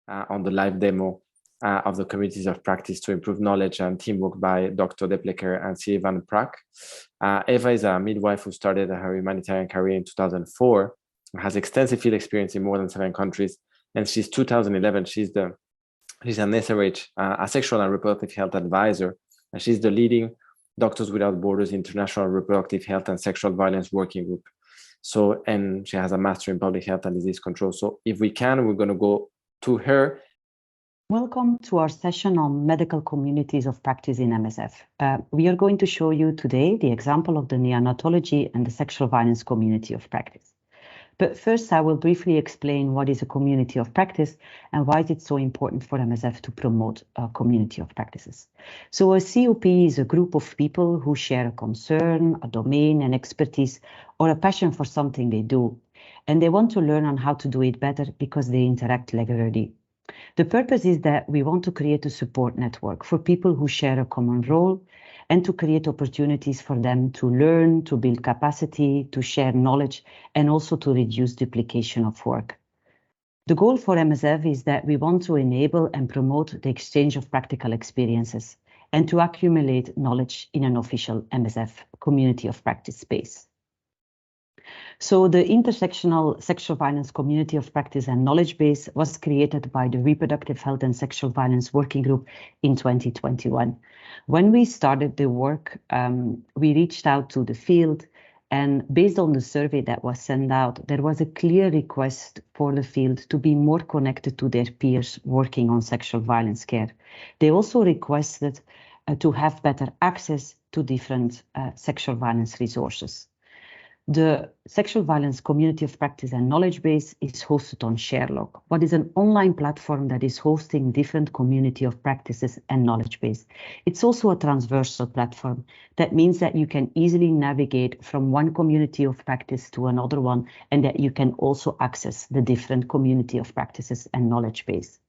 on the live demo of the communities of practice to improve knowledge and teamwork by Dr. Deplecker Sirivan Prak. Eva is a midwife who started her humanitarian career in 2004, has extensive field experience in more than 7 countries, and since 2011, she's an SRH, a sexual and reproductive health advisor, and she's the leading Doctors Without Borders International Reproductive Health and Sexual Violence Working Group. So, and she has a master in public health and disease control. So if we can, we're going to go to her. Welcome to our session on medical communities of practice in MSF. We are going to show you today the example of the neonatology and the sexual violence community of practice. But first, I will briefly explain what is a community of practice and why is it so important for MSF to promote a community of practices. So a COP is a group of people who share a concern, a domain, an expertise, or a passion for something they do. And they want to learn on how to do it better because they interact regularly. The purpose is that we want to create a support network for people who share a common role and to create opportunities for them to learn, to build capacity, to share knowledge, and also to reduce duplication of work. The goal for MSF is that we want to enable and promote the exchange of practical experiences and to accumulate knowledge in an official MSF community of practice space. So the intersectional sexual violence community of practice and knowledge base was created by the Reproductive Health and Sexual Violence Working Group in 2021. When we started the work, we reached out to the field, and based on the survey that was sent out, there was a clear request for the field to be more connected to their peers working on sexual violence care. They also requested to have better access to different sexual violence resources. The Sexual Violence Community of Practice and Knowledge Base is hosted on Sharelog, what is an online platform that is hosting different community of practices and knowledge base. It's also a transversal platform. That means that you can easily navigate from one community of practice to another one, and that you can also access the different community of practices and knowledge base.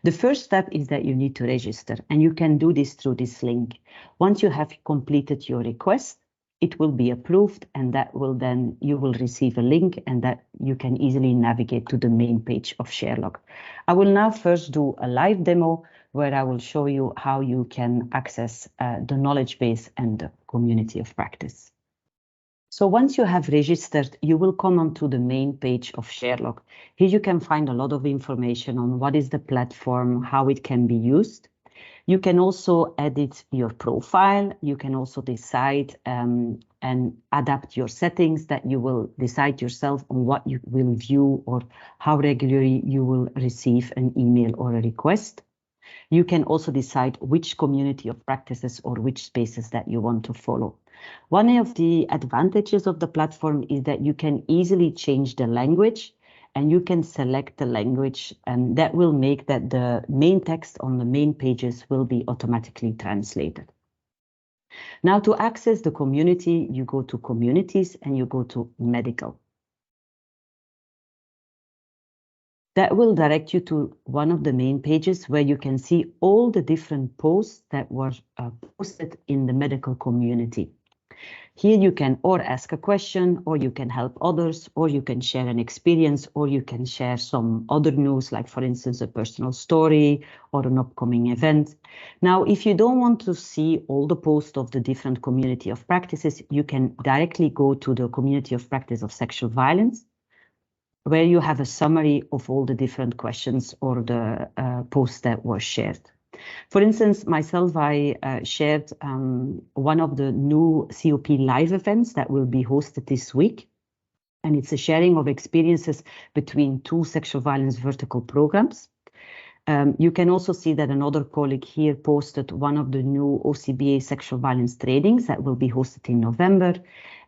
The first step is that you need to register, and you can do this through this link. Once you have completed your request, it will be approved, and that will then you will receive a link, and that you can easily navigate to the main page of Sharelog. I will now first do a live demo where I will show you how you can access the knowledge base and the community of practice. So once you have registered, you will come onto the main page of Sharelog. Here you can find a lot of information on what is the platform, how it can be used. You can also edit your profile. You can also decide and adapt your settings that you will decide yourself on what you will view or how regularly you will receive an email or a request. You can also decide which community of practices or which spaces that you want to follow. One of the advantages of the platform is that you can easily change the language, and you can select the language, and that will make that the main text on the main pages will be automatically translated. Now, to access the community, you go to communities and you go to medical. That will direct you to one of the main pages where you can see all the different posts that were posted in the medical community. Here you can or ask a question, or you can help others, or you can share an experience, or you can share some other news, like for instance, a personal story or an upcoming event. Now, if you don't want to see all the posts of the different community of practices, you can directly go to the community of practice of sexual violence, where you have a summary of all the different questions or the posts that were shared. For instance, myself, I shared one of the new COP live events that will be hosted this week. And it's a sharing of experiences between 2 sexual violence vertical programs. You can also see that another colleague here posted one of the new OCBA sexual violence trainings that will be hosted in November.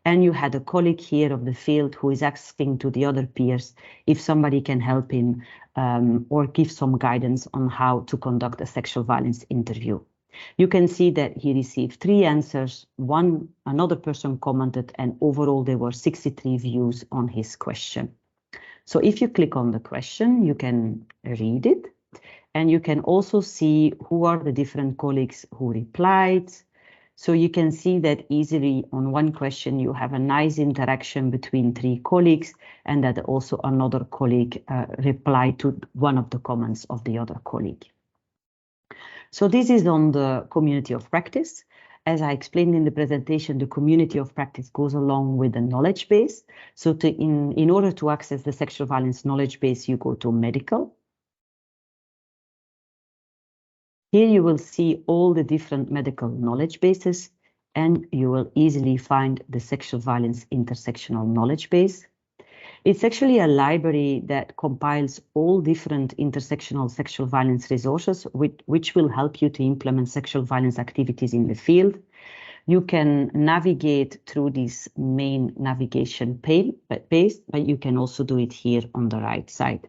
And you had a colleague here of the field who is asking to the other peers if somebody can help him or give some guidance on how to conduct a sexual violence interview. You can see that he received 3 answers, another person commented, and overall there were 63 views on his question. So if you click on the question, you can read it, and you can also see who are the different colleagues who replied. So you can see that easily on one question, you have a nice interaction between 3 colleagues, and that also another colleague replied to one of the comments of the other colleague. So this is on the community of practice. As I explained in the presentation, the community of practice goes along with the knowledge base. So in order to access the sexual violence knowledge base, you go to medical. Here you will see all the different medical knowledge bases, and you will easily find the sexual violence intersectional knowledge base. It's actually a library that compiles all different intersectional sexual violence resources, which will help you to implement sexual violence activities in the field. You can navigate through this main navigation page, but you can also do it here on the right side.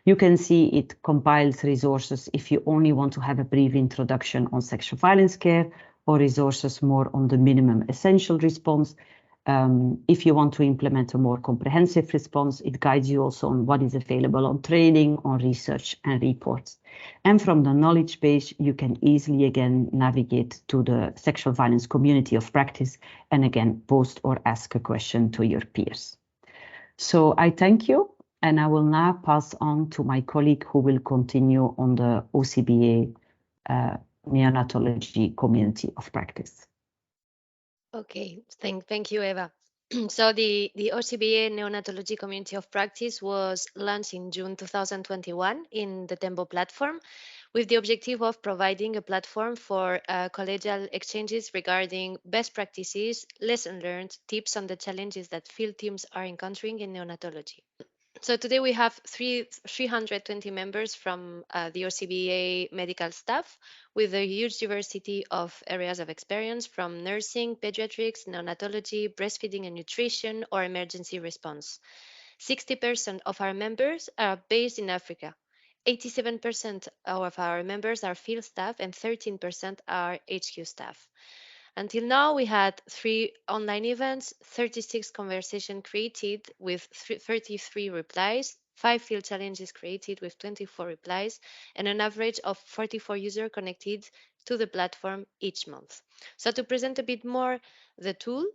You can see it compiles resources if you only want to have a brief introduction on sexual violence care, or resources more on the minimum essential response. If you want to implement a more comprehensive response, it guides you also on what is available on training, on research and reports. And from the knowledge base, you can easily again navigate to the sexual violence community of practice and again post or ask a question to your peers. So I thank you, and I will now pass on to my colleague who will continue on the OCBA neonatology community of practice. Okay, thank you, Eva. So the OCBA Neonatology Community of Practice was launched in June 2021 in the Tembo platform, with the objective of providing a platform for collegial exchanges regarding best practices, lessons learned, tips on the challenges that field teams are encountering in neonatology. So today we have 320 members from the OCBA medical staff, with a huge diversity of areas of experience, from nursing, pediatrics, neonatology, breastfeeding and nutrition, or emergency response. 60% of our members are based in Africa. 87% of our members are field staff, and 13% are HQ staff. Until now, we had 3 online events, 36 conversations created with 33 replies, 5 field challenges created with 24 replies, and an average of 44 users connected to the platform each month. So to present a bit more the tool,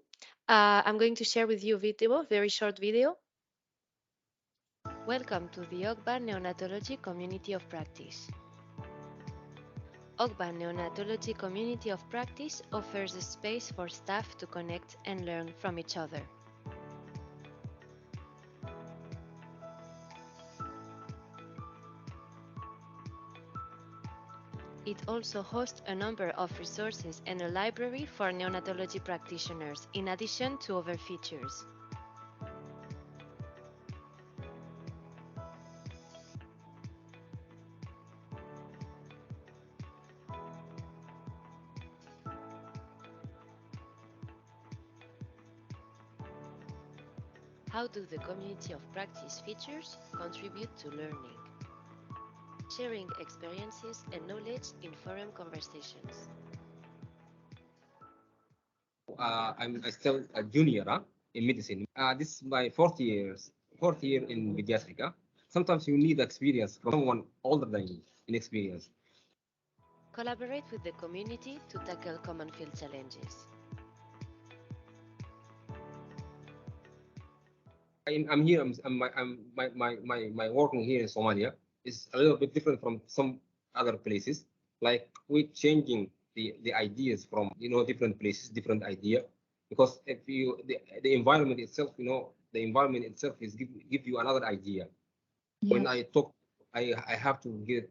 I'm going to share with you a video, very short video. Welcome to the OCBA Neonatology Community of Practice. OCBA Neonatology Community of Practice offers a space for staff to connect and learn from each other. It also hosts a number of resources and a library for neonatology practitioners, in addition to other features. How do the community of practice features contribute to learning? Sharing experiences and knowledge in forum conversations. I'm still a junior in medicine. This is my fourth year in pediatrics. Sometimes you need experience from someone older than you in experience. Collaborate with the community to tackle common field challenges. I'm here. My working here in Somalia is a little bit different from some other places. Like we're changing the ideas from different places, different idea. Because if you the environment itself, the environment itself is give you another idea. Yes. When I talk, I have to get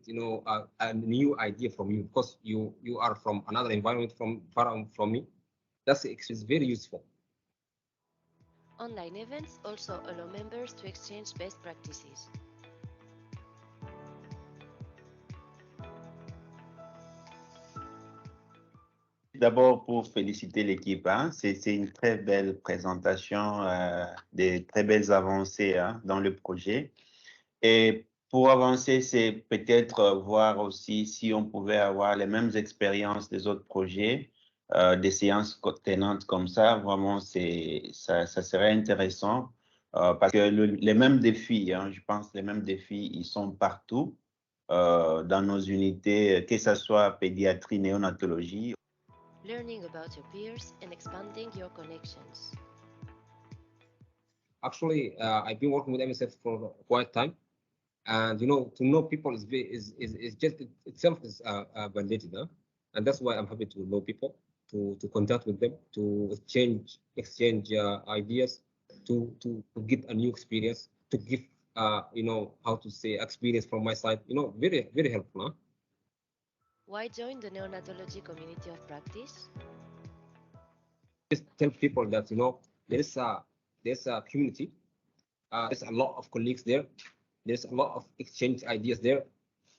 a new idea from you, because you are from another environment from me. That's is very useful. Online events also allow members to exchange best practices. D'abord, pour féliciter l'équipe, c'est une très belle présentation, des très belles avancées dans le projet. Et pour avancer, c'est peut-être voir aussi si on pouvait avoir les mêmes expériences des autres projets, des séances tenantes comme ça. Vraiment, ça serait intéressant parce que les mêmes défis, je pense les mêmes défis, ils sont partout dans nos unités, que ce soit pédiatrie, néonatologie. learning about your peers, and expanding your connections. Actually, I've been working with MSF for quite time, and to know people is just itself is validated, huh? And that's why I'm happy to know people, to contact with them, to exchange ideas, to get a new experience, to give how to say experience from my side. Very very helpful, huh? Why join the neonatology community of practice? Just tell people that there's a community, there's a lot of colleagues there, there's a lot of exchange ideas there.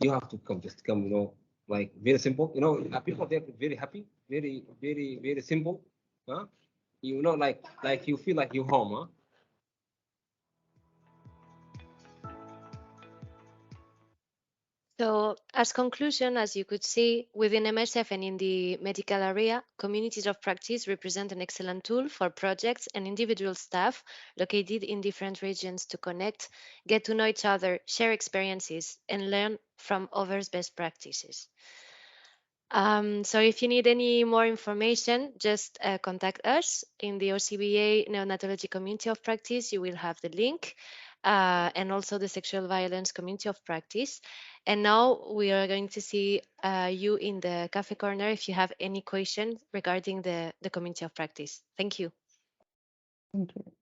You have to come, just come, like very simple. People there very happy, very very very simple, huh? Like you feel like you're home, huh? So, as conclusion, as you could see, within MSF and in the medical area, communities of practice represent an excellent tool for projects and individual staff located in different regions to connect, get to know each other, share experiences, and learn from others' best practices. So if you need any more information, just contact us in the OCBA Neonatology Community of Practice. You will have the link. And also the Sexual Violence Community of Practice. And now we are going to see you in the cafe corner if you have any questions regarding the Community of Practice. Thank you. Thank you.